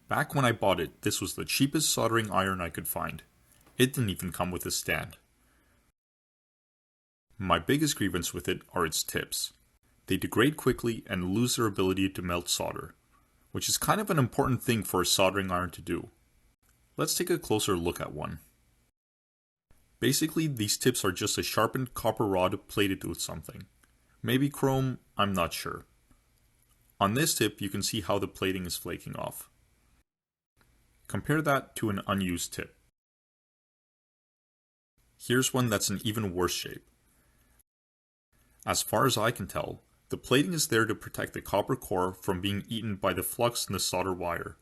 Back when I bought it, this was the cheapest soldering iron I could find. It didn't even come with a stand. My biggest grievance with it are its tips. They degrade quickly and lose their ability to melt solder, which is kind of an important thing for a soldering iron to do. Let's take a closer look at one. Basically, these tips are just a sharpened copper rod plated with something. Maybe chrome, I'm not sure. On this tip, you can see how the plating is flaking off. Compare that to an unused tip. Here's one that's in even worse shape. As far as I can tell, the plating is there to protect the copper core from being eaten by the flux in the solder wire.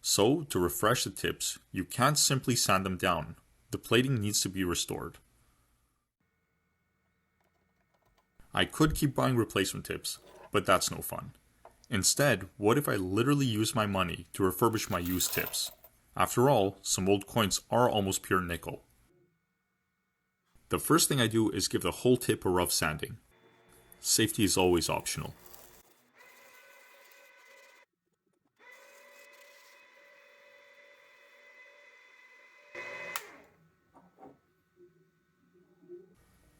So, to refresh the tips, you can't simply sand them down. The plating needs to be restored. I could keep buying replacement tips, but that's no fun. Instead, what if I literally use my money to refurbish my used tips? After all, some old coins are almost pure nickel. The first thing I do is give the whole tip a rough sanding. Safety is always optional.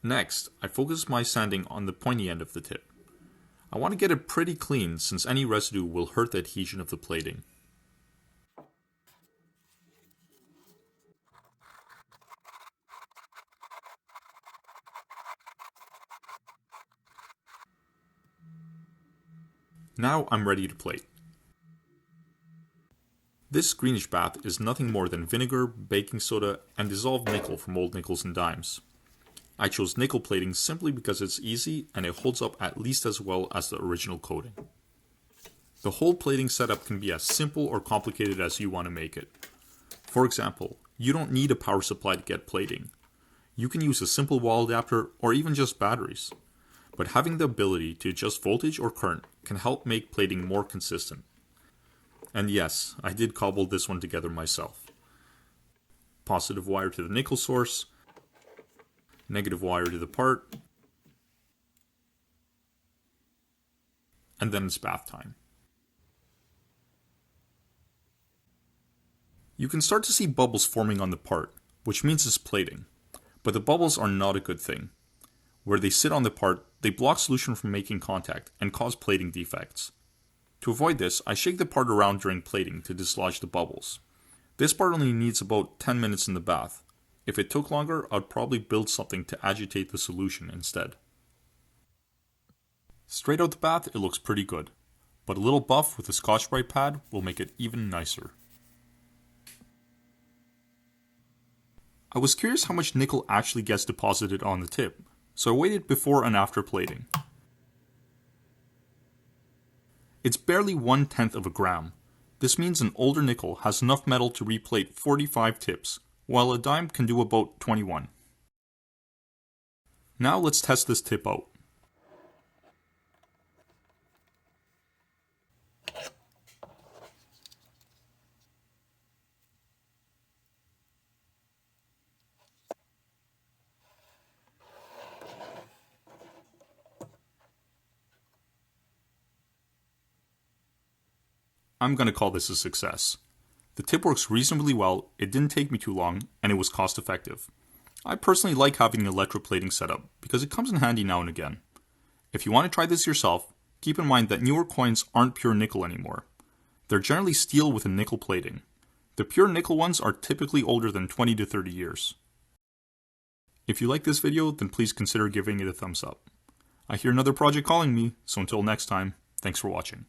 Next, I focus my sanding on the pointy end of the tip. I want to get it pretty clean since any residue will hurt the adhesion of the plating. Now I'm ready to plate. This greenish bath is nothing more than vinegar, baking soda, and dissolved nickel from old nickels and dimes. I chose nickel plating simply because it's easy and it holds up at least as well as the original coating. The whole plating setup can be as simple or complicated as you want to make it. For example, you don't need a power supply to get plating. You can use a simple wall adapter or even just batteries. But having the ability to adjust voltage or current can help make plating more consistent. And yes, I did cobble this one together myself. Positive wire to the nickel source, negative wire to the part, and then it's bath time. You can start to see bubbles forming on the part, which means it's plating. But the bubbles are not a good thing. Where they sit on the part, they block solution from making contact and cause plating defects. To avoid this, I shake the part around during plating to dislodge the bubbles. This part only needs about 10 minutes in the bath. If it took longer, I'd probably build something to agitate the solution instead. Straight out the bath, it looks pretty good, but a little buff with a Scotch-Brite pad will make it even nicer. I was curious how much nickel actually gets deposited on the tip, so I waited before and after plating. It's barely 1/10 of a gram. This means an older nickel has enough metal to replate 45 tips, while a dime can do about 21. Now let's test this tip out. I'm going to call this a success. The tip works reasonably well, it didn't take me too long, and it was cost effective. I personally like having an electroplating setup because it comes in handy now and again. If you want to try this yourself, keep in mind that newer coins aren't pure nickel anymore. They're generally steel with a nickel plating. The pure nickel ones are typically older than 20 to 30 years. If you like this video, then please consider giving it a thumbs up. I hear another project calling me, so until next time, thanks for watching.